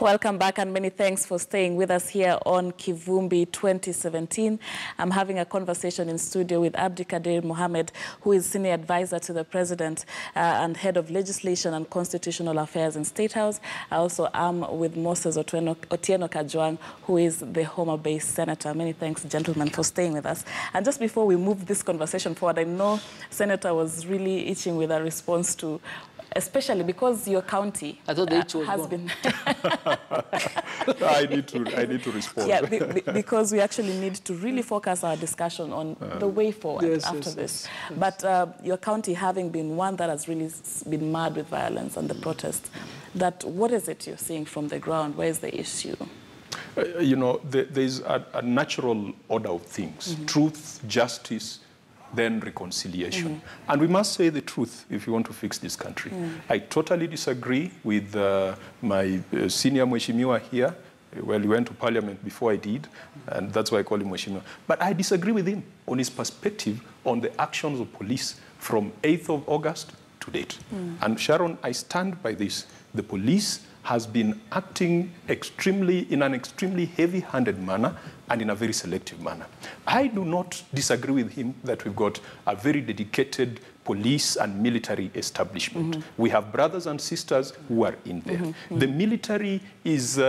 Welcome back and many thanks for staying with us here on Kivumbi 2017. I'm having a conversation in studio with Abdikadir Mohammed, who is Senior Advisor to the President and Head of Legislation and Constitutional Affairs in State House. I also am with Moses Otieno Kajwang, who is the Homa-based Senator. Many thanks, gentlemen, for staying with us. And just before we move this conversation forward, I know Senator was really itching with a response to, especially because your county has been... I need to respond. Yeah, because we actually need to really focus our discussion on the way forward after this. Yes. But your county having been one that has really been marred with violence and the protests, what is it you're seeing from the ground? Where is the issue? You know, there's a natural order of things. Truth, justice, then reconciliation. And we must say the truth if you want to fix this country. I totally disagree with my senior Mheshimiwa here. Well, he went to parliament before I did, and that's why I call him Mheshimiwa. But I disagree with him on his perspective on the actions of police from 8th of August to date. And Sharon, I stand by this. The police has been acting in an extremely heavy-handed manner and in a very selective manner. I do not disagree with him that we've got a very dedicated police and military establishment. We have brothers and sisters who are in there. The military is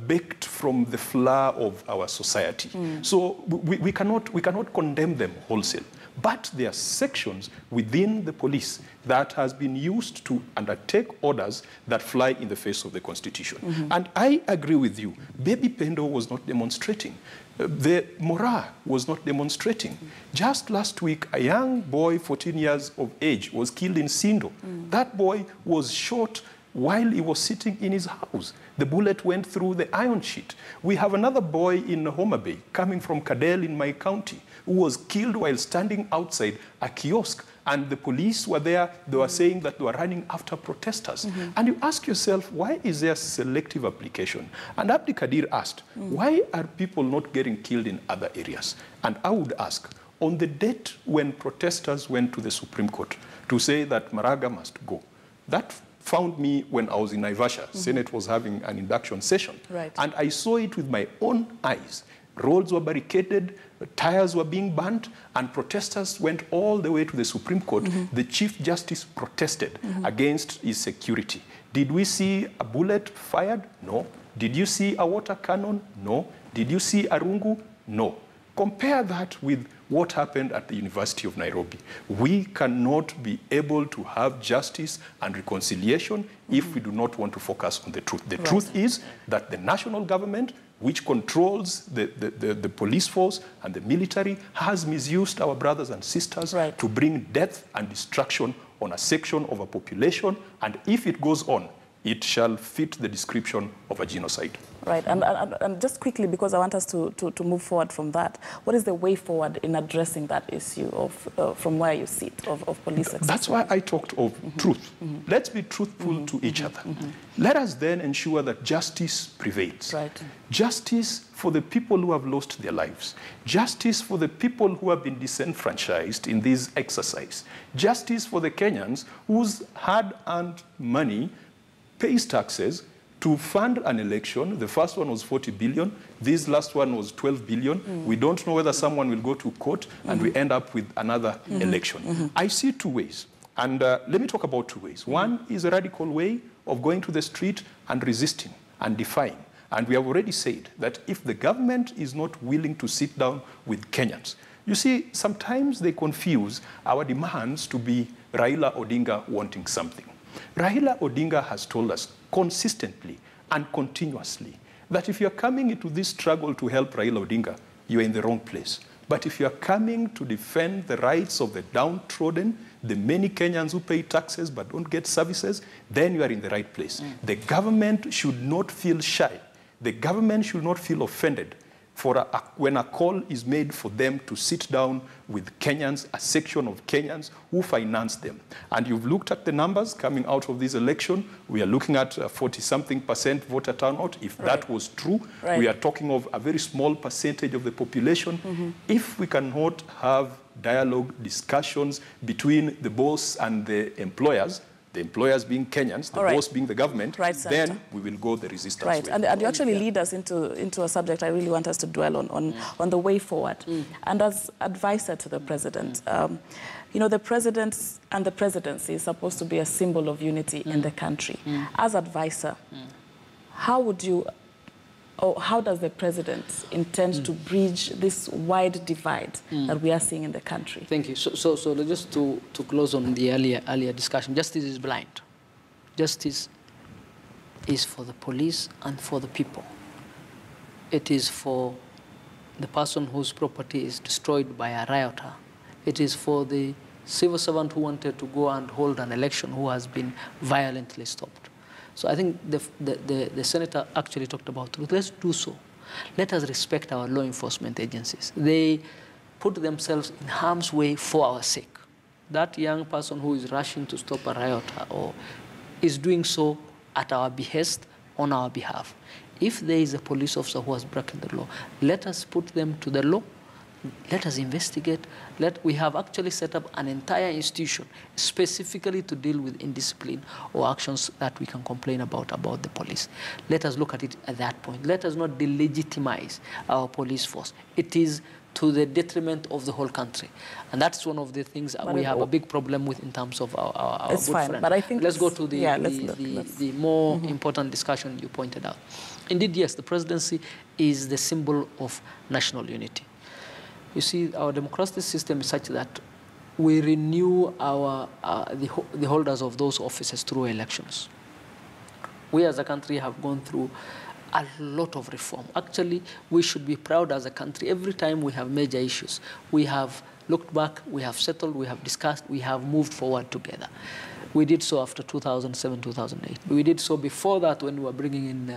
baked from the flour of our society. So we cannot condemn them wholesale. But there are sections within the police that has been used to undertake orders that fly in the face of the Constitution. And I agree with you. Baby Pendo was not demonstrating. The Mora was not demonstrating. Just last week, a young boy, 14 years of age, was killed in Sindo. That boy was shot while he was sitting in his house. The bullet went through the iron sheet. We have another boy in Homa Bay, coming from Kadel in my county, who was killed while standing outside a kiosk. And the police were there. They were saying that they were running after protesters. And you ask yourself, why is there selective application? And Abdi Kadir asked, why are people not getting killed in other areas? And I would ask, on the date when protesters went to the Supreme Court to say that Maraga must go, that found me when I was in Naivasha. Senate was having an induction session. And I saw it with my own eyes. Roads were barricaded, tires were being burnt, and protesters went all the way to the Supreme Court. The Chief Justice protested against his security. Did we see a bullet fired? No. Did you see a water cannon? No. Did you see a rungu? No. Compare that with what happened at the University of Nairobi. We cannot be able to have justice and reconciliation if we do not want to focus on the truth. The truth is that the national government, which controls the police force and the military, has misused our brothers and sisters to bring death and destruction on a section of a population. And if it goes on, it shall fit the description of a genocide. Right, and just quickly, because I want us to move forward from that, what is the way forward in addressing that issue of from where you sit, of police access? That's why I talked of truth. Let's be truthful to each other. Let us then ensure that justice prevails. Justice for the people who have lost their lives. Justice for the people who have been disenfranchised in this exercise. Justice for the Kenyans whose hard-earned money pays taxes to fund an election. The first one was 40 billion. This last one was 12 billion. We don't know whether someone will go to court and we end up with another election. I see two ways. And let me talk about two ways. One is a radical way of going to the street and resisting and defying. And we have already said that if the government is not willing to sit down with Kenyans, you see, sometimes they confuse our demands to be Raila Odinga wanting something. Raila Odinga has told us consistently and continuously that if you're coming into this struggle to help Raila Odinga, you're in the wrong place. But if you're coming to defend the rights of the downtrodden, the many Kenyans who pay taxes but don't get services, then you are in the right place. The government should not feel shy. The government should not feel offended when a call is made for them to sit down with Kenyans, a section of Kenyans who finance them. And you've looked at the numbers coming out of this election. We are looking at 40-something% voter turnout. If that was true, we are talking of a very small percentage of the population. If we cannot have dialogue, discussions between the boss and the employers, the employers being Kenyans, the boss being the government, then we will go the resistance way. And you actually lead us into a subject I really want us to dwell on the way forward. And as advisor to the president, you know, the president and the presidency is supposed to be a symbol of unity in the country. As advisor, how would you, or how does the president intend to bridge this wide divide that we are seeing in the country? Thank you. So just to close on the earlier discussion, justice is blind. Justice is for the police and for the people. It is for the person whose property is destroyed by a rioter. It is for the civil servant who wanted to go and hold an election who has been violently stopped. So I think the senator actually talked about truth. Let's do so. Let us respect our law enforcement agencies. They put themselves in harm's way for our sake. That young person who is rushing to stop a rioter or is doing so at our behest, on our behalf. If there is a police officer who has broken the law, let us put them to the law. Let us investigate. We have actually set up an entire institution specifically to deal with indiscipline or actions that we can complain about the police. Let us look at it at that point. Let us not delegitimize our police force. It is to the detriment of the whole country. And that's one of the things we have a big problem with in terms of our good friend. But I think let's go to the more important discussion you pointed out. Indeed, yes, the presidency is the symbol of national unity. You see, our democratic system is such that we renew the holders of those offices through elections. We as a country have gone through a lot of reform. Actually, we should be proud as a country. Every time we have major issues, we have looked back, we have settled, we have discussed, we have moved forward together. We did so after 2007, 2008. We did so before that when we were bringing in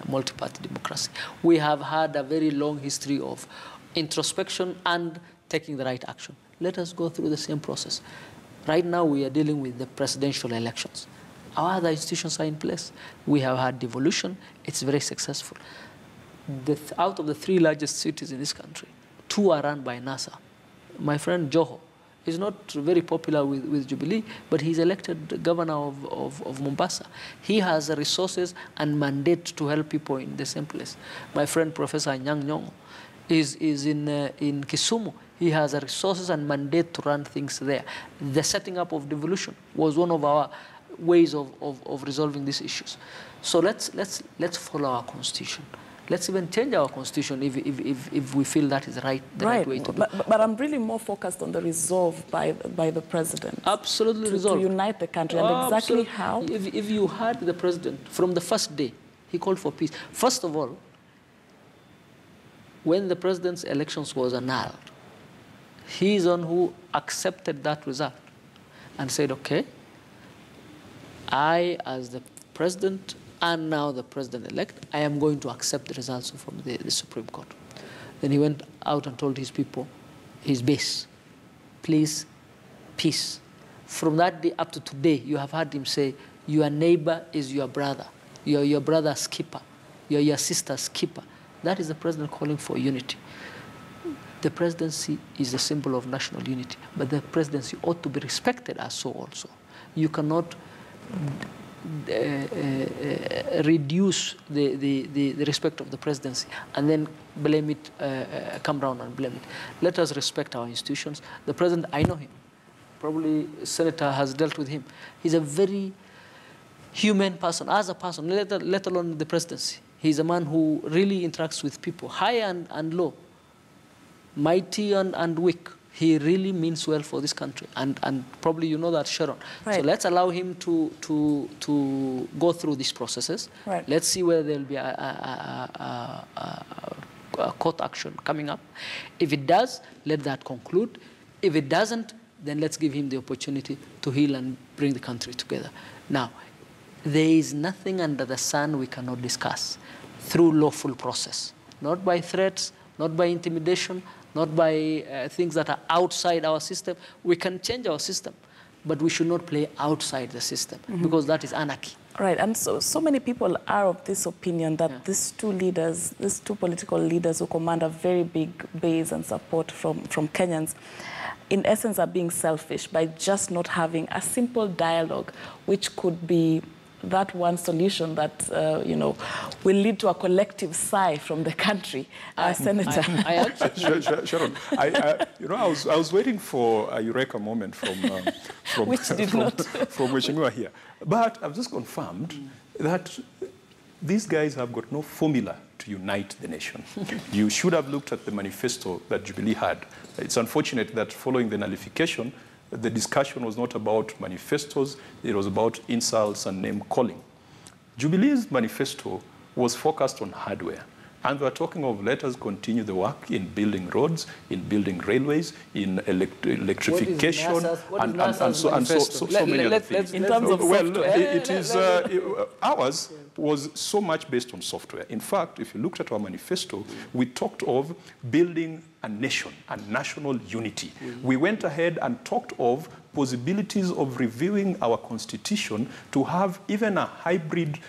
multi-party democracy. We have had a very long history of introspection and taking the right action. Let us go through the same process. Right now, we are dealing with the presidential elections. Our other institutions are in place. We have had devolution. It's very successful. Out of the 3 largest cities in this country, 2 are run by NASA. My friend Joho is not very popular with Jubilee, but he's elected governor of Mombasa. He has the resources and mandate to help people in the same place. My friend Professor Nyang' Nyong'o is in Kisumu. He has the resources and mandate to run things there. The setting up of devolution was one of our ways of resolving these issues. So let's follow our constitution. Let's even change our constitution if we feel that is the right way to do. But I'm really more focused on the resolve by the president. Absolutely, resolve. To unite the country, and exactly how. If you heard the president from the first day, he called for peace. First of all, when the president's elections was annulled, he is one who accepted that result and said, okay, I, as the president and now the president-elect, I am going to accept the results from the Supreme Court. Then he went out and told his people, his base, please, peace. From that day up to today, you have heard him say, your neighbor is your brother. You are your brother's keeper. You are your sister's keeper. That is the president calling for unity. The presidency is a symbol of national unity, but the presidency ought to be respected as so also. You cannot reduce the respect of the presidency and then blame it, come round and blame it. Let us respect our institutions. The president, I know him. Probably senator has dealt with him. He's a very human person, as a person, let alone the presidency. He's a man who really interacts with people, high and low, mighty and weak. He really means well for this country, and probably you know that, Sharon. Right. So let's allow him to go through these processes. Right. Let's see whether there'll be a court action coming up. If it does, let that conclude. If it doesn't, then let's give him the opportunity to heal and bring the country together. Now, there is nothing under the sun we cannot discuss through lawful process, not by threats, not by intimidation, not by things that are outside our system. We can change our system, but we should not play outside the system because that is anarchy. Right, and so many people are of this opinion that these two political leaders who command a very big base and support from Kenyans, in essence are being selfish by just not having a simple dialogue, which could be that one solution that, will lead to a collective sigh from the country. Senator. Sharon, I was waiting for a eureka moment from Mheshimiwa here. But I've just confirmed that these guys have got no formula to unite the nation. You should have looked at the manifesto that Jubilee had. It's unfortunate that following the nullification, the discussion was not about manifestos, it was about insults and name calling. Jubilee's manifesto was focused on hardware. And we are talking of let us continue the work in building roads, in building railways, in electrification, and so many other things. In terms of software, ours was so much based on software. In fact, if you looked at our manifesto, we talked of building a nation, a national unity. We went ahead and talked of possibilities of reviewing our constitution to have even a hybrid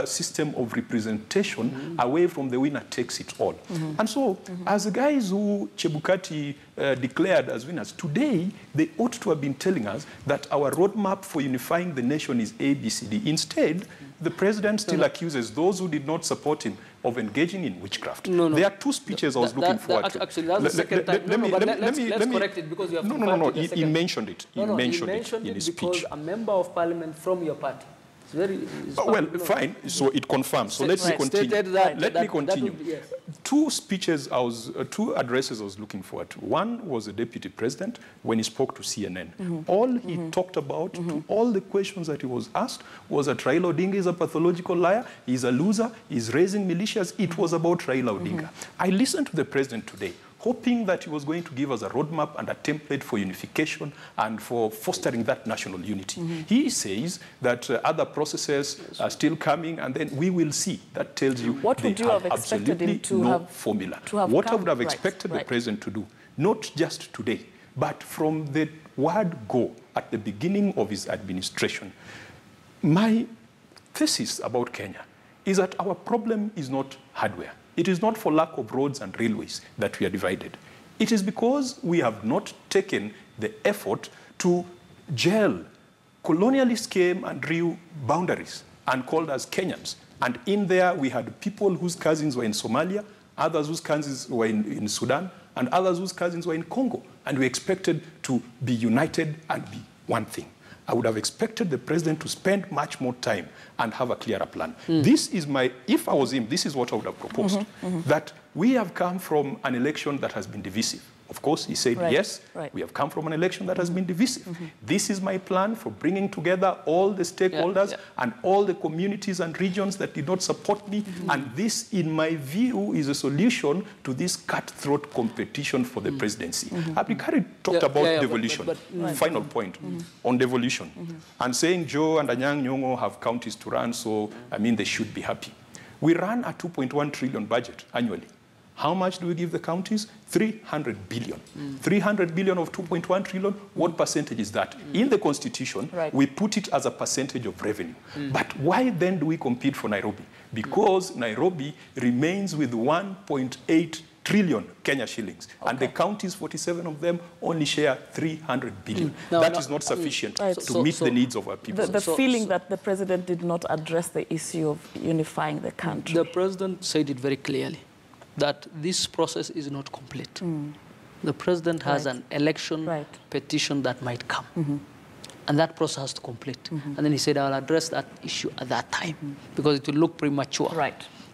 system of representation away from the winner takes it all. And so, as the guys who Chebukati declared as winners, today they ought to have been telling us that our roadmap for unifying the nation is A, B, C, D. Instead, the president still accuses those who did not support him of engaging in witchcraft. There are two speeches I was looking forward to. Actually, that's the second time. Let's correct it because you have No. He mentioned it. He mentioned it in his speech. Because a member of parliament from your party. Well, fine. So it confirms. So let me continue. Let me continue. Two speeches, two addresses I was looking forward to. One was the deputy president when he spoke to CNN. All he talked about, to all the questions that he was asked, was that Raila Odinga is a pathological liar, he's a loser, he's raising militias. It was about Raila Odinga. I listened to the president today, hoping that he was going to give us a roadmap and a template for unification and for fostering that national unity. He says that other processes are still coming, and then we will see. That tells you what would you have expected him to have formula. What I would have expected the president to do, not just today, but from the word go at the beginning of his administration. My thesis about Kenya is that our problem is not hardware. It is not for lack of roads and railways that we are divided. It is because we have not taken the effort to gel. Colonialists came and drew boundaries and called us Kenyans. And in there, we had people whose cousins were in Somalia, others whose cousins were in Sudan, and others whose cousins were in Congo. And we expected to be united and be one thing. I would have expected the president to spend much more time and have a clearer plan. This is if I was him, this is what I would have proposed. That we have come from an election that has been divisive. Of course, he said, yes, we have come from an election that has been divisive. This is my plan for bringing together all the stakeholders and all the communities and regions that did not support me. And this, in my view, is a solution to this cutthroat competition for the presidency. Abdikari talked about devolution. Final point on devolution. And saying Joe and Anyang' Nyong'o have counties to run, so, they should be happy. We run a 2.1 trillion budget annually. How much do we give the counties? 300 billion. 300 billion of 2.1 trillion, what percentage is that? In the Constitution, we put it as a percentage of revenue. But why then do we compete for Nairobi? Because Nairobi remains with 1.8 trillion Kenya shillings. And the counties, 47 of them, only share 300 billion. That is not sufficient to meet the needs of our people. The feeling that the president did not address the issue of unifying the country. The president said it very clearly, that this process is not complete. The president has an election petition that might come. And that process has to complete. And then he said, I'll address that issue at that time because it will look premature.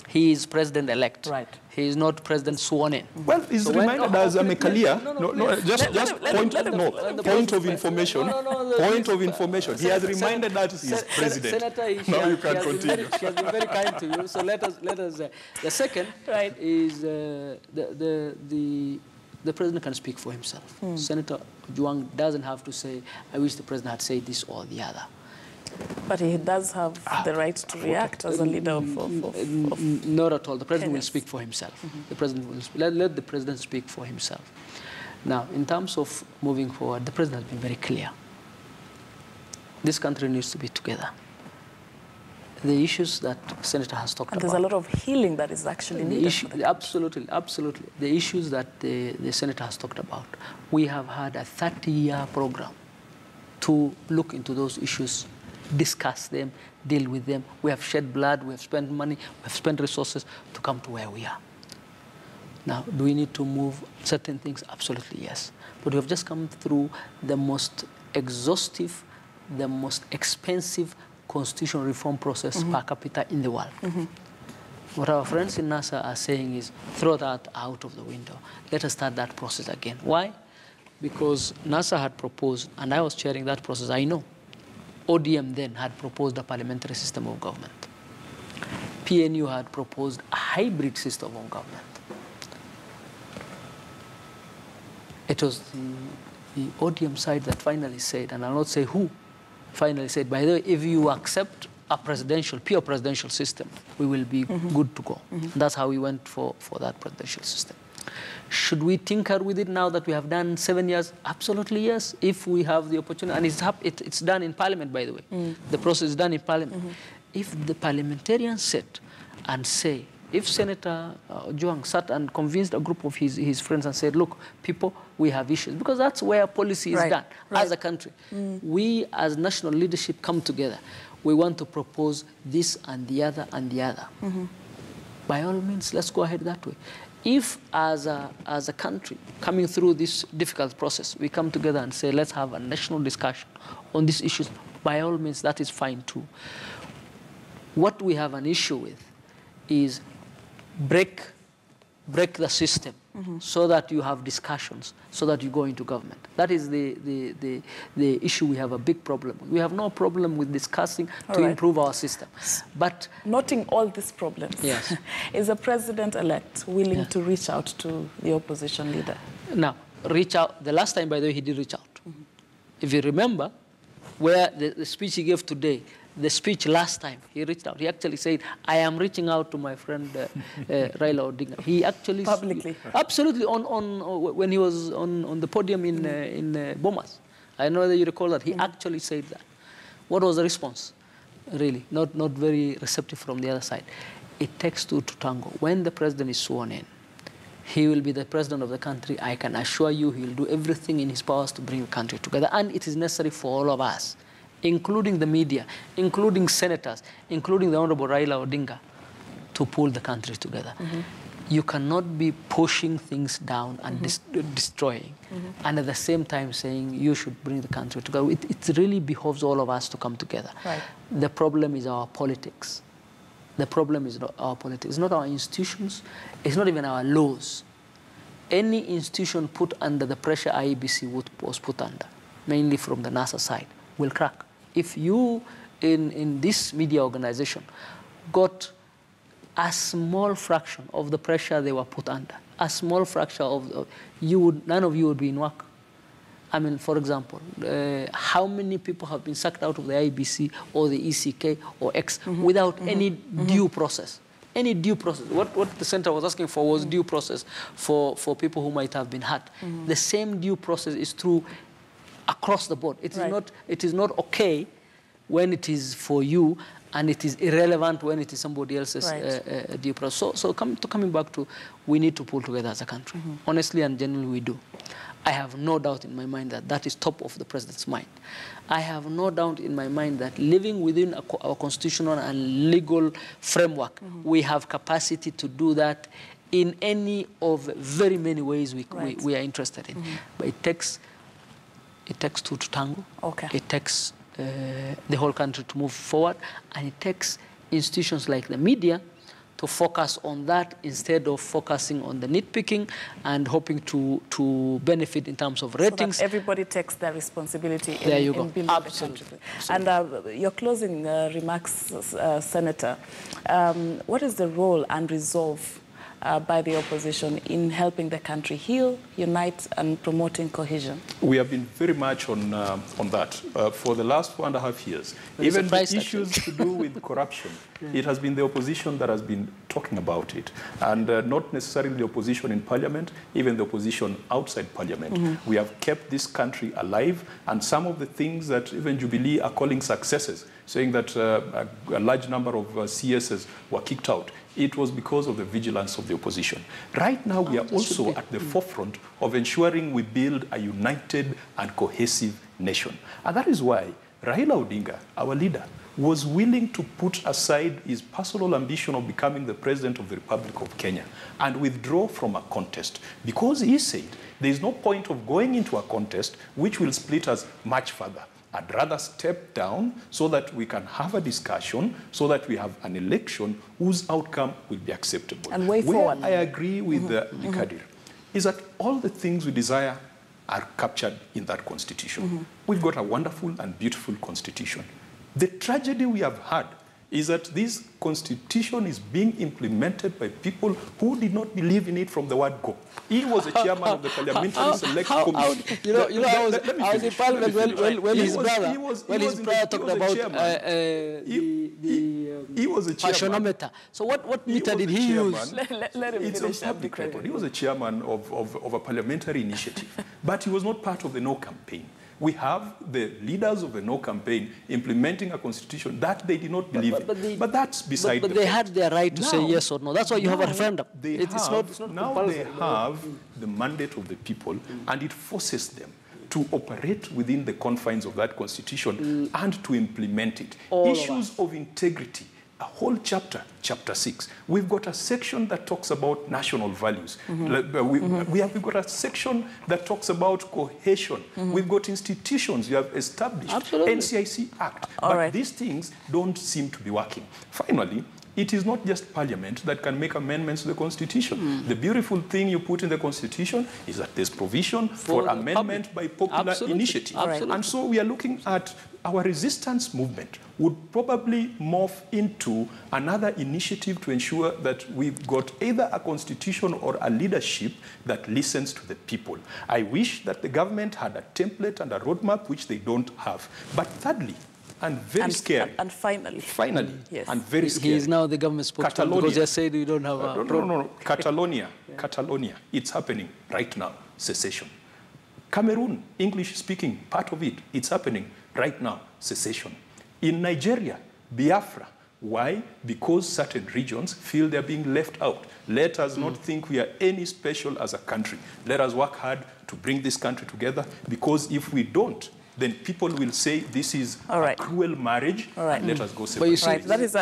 He is president-elect. He is not president sworn in. Well, he's reminded as a Mekalia. Point of information. Point of information. He has reminded us he's president. Senator, now you can continue. She has been very kind to you. So let us. The second is the president can speak for himself. Senator Juang doesn't have to say, I wish the president had said this or the other. But he does have the right to react as a leader of Not at all. The president will speak for himself. The president will let the president speak for himself. Now, in terms of moving forward, the president has been very clear. This country needs to be together. the issues that Senator has talked about. And there's a lot of healing that is actually needed. Absolutely, absolutely. The issues that the Senator has talked about. We have had a 30-year program to look into those issues, discuss them, deal with them. We have shed blood, we have spent money, we have spent resources to come to where we are. Now, do we need to move certain things? Absolutely, yes. But we have just come through the most exhaustive, the most expensive constitutional reform process per capita in the world. What our friends in NASA are saying is, throw that out of the window. Let us start that process again. Why? Because NASA had proposed, and I was chairing that process, I know. ODM then had proposed a parliamentary system of government. PNU had proposed a hybrid system of government. It was the ODM side that finally said, and I'll not say who, finally said, by the way, if you accept a pure presidential system, we will be good to go. That's how we went for that presidential system. Should we tinker with it now that we have done 7 years? Absolutely, yes, if we have the opportunity. And it's done in Parliament, by the way. The process is done in Parliament. If the parliamentarians sit and say, if Senator Juang sat and convinced a group of his friends and said, look, people, we have issues, because that's where policy is done as a country. We, as national leadership, come together. We want to propose this and the other and the other. By all means, let's go ahead that way. If, as a country, coming through this difficult process, we come together and say, let's have a national discussion on these issues, by all means, that is fine too. What we have an issue with is break the system so that you have discussions, so that you go into government. That is the issue we have a big problem with. We have no problem with discussing to improve our system. But noting all these problems, yes. Is the president-elect willing to reach out to the opposition leader? Now, reach out. The last time, by the way, he did reach out. If you remember, where the speech he gave today, the speech last time, he reached out. He actually said, I am reaching out to my friend Raila Odinga. He actually... Publicly? Absolutely, when he was on the podium in Bomas. I know that you recall that. He actually said that. What was the response? Really, not very receptive from the other side. It takes two to tango. When the president is sworn in, he will be the president of the country. I can assure you he will do everything in his powers to bring the country together. And it is necessary for all of us, including the media, including senators, including the Honorable Raila Odinga, to pull the country together. You cannot be pushing things down and destroying, and at the same time saying you should bring the country together. It really behoves all of us to come together. The problem is our politics. The problem is not our politics. It's not our institutions. It's not even our laws. Any institution put under the pressure IEBC was put under, mainly from the NASA side, will crack. If you, in this media organization, got a small fraction of the pressure they were put under, a small fraction of, none of you would be in work. I mean, for example, how many people have been sucked out of the IBC or the ECK or X without any due process? Any due process. What the center was asking for was due process for people who might have been hurt. The same due process is true across the board. It is not okay when it is for you, and it is irrelevant when it is somebody else's due process. So coming back to, we need to pull together as a country. Honestly and genuinely, we do. I have no doubt in my mind that that is top of the president's mind. I have no doubt in my mind that living within our constitutional and legal framework, we have capacity to do that in any of very many ways we are interested in. But it takes two to tango. It takes the whole country to move forward, and it takes institutions like the media to focus on that instead of focusing on the nitpicking and hoping to benefit in terms of ratings. So that everybody takes their responsibility in building the country. And your closing remarks, Senator, what is the role and resolve by the opposition in helping the country heal, unite, and promoting cohesion? We have been very much on that for the last 4.5 years. Even the issues to do with corruption, it has been the opposition that has been talking about it, and not necessarily the opposition in parliament, even the opposition outside parliament. We have kept this country alive, and some of the things that even Jubilee are calling successes, saying that a large number of CSs were kicked out, it was because of the vigilance of the opposition. Right now, we are also at the forefront of ensuring we build a united and cohesive nation. And that is why Raila Odinga, our leader, was willing to put aside his personal ambition of becoming the President of the Republic of Kenya and withdraw from a contest, because he said there is no point of going into a contest which will split us much further. I'd rather step down so that we can have a discussion, so that we have an election whose outcome will be acceptable. And way forward. Where I agree with Abdikadir is that all the things we desire are captured in that constitution. We've got a wonderful and beautiful constitution. The tragedy we have had is that this constitution is being implemented by people who did not believe in it from the word go. He was a chairman of the Parliamentary Select Committee. I was in Parliament when his brother talked about he was a chairman. Passionometer. So what meter did he use? Let him It's finish. on public record. He was a chairman of a parliamentary initiative, but he was not part of the No campaign. We have the leaders of the No campaign implementing a constitution that they did not believe in. But that's beside the point. But they had their right to say yes or no. That's why you have a referendum. Now they have the mandate of the people, and it forces them to operate within the confines of that constitution and to implement it. Issues of integrity, a whole chapter, chapter 6. We've got a section that talks about national values. We've got a section that talks about cohesion. We've got institutions we have established, NCIC Act. But these things don't seem to be working. Finally, it is not just Parliament that can make amendments to the Constitution. The beautiful thing you put in the Constitution is that there's provision for amendment by popular initiative. And so we are looking at our resistance movement would probably morph into another initiative to ensure that we've got either a constitution or a leadership that listens to the people. I wish that the government had a template and a roadmap, which they don't have. But thirdly, and very scary. And finally. Finally, yes. And very scary. He is now the government spokesman because they said we don't have a problem. No. Catalonia, Catalonia, it's happening right now, secession. Cameroon, English-speaking, part of it, it's happening right now, secession. In Nigeria, Biafra. Why? Because certain regions feel they're being left out. Let us not think we are any special as a country. Let us work hard to bring this country together, because if we don't, then people will say this is a cruel marriage, and let us go separate. But you see, that is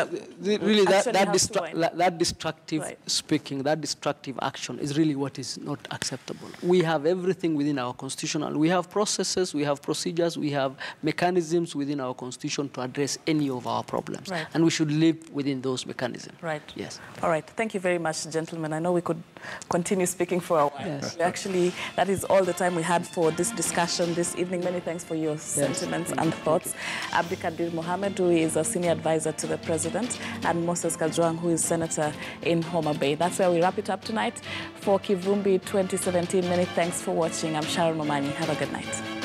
really that destructive speaking, that destructive action is really what is not acceptable. We have everything within our constitution, and we have processes, we have procedures, we have mechanisms within our constitution to address any of our problems. And we should live within those mechanisms. Yes. All right. Thank you very much, gentlemen. I know we could continue speaking for a while. Yes. Actually, that is all the time we had for this discussion this evening. Many thanks for your sentiments and thoughts. Abdikadir Mohammed, who is a senior advisor to the president, and Moses Kajwang, who is senator in Homa Bay. That's where we wrap it up tonight for Kivumbi 2017. Many thanks for watching. I'm Sharon Momanyi. Have a good night.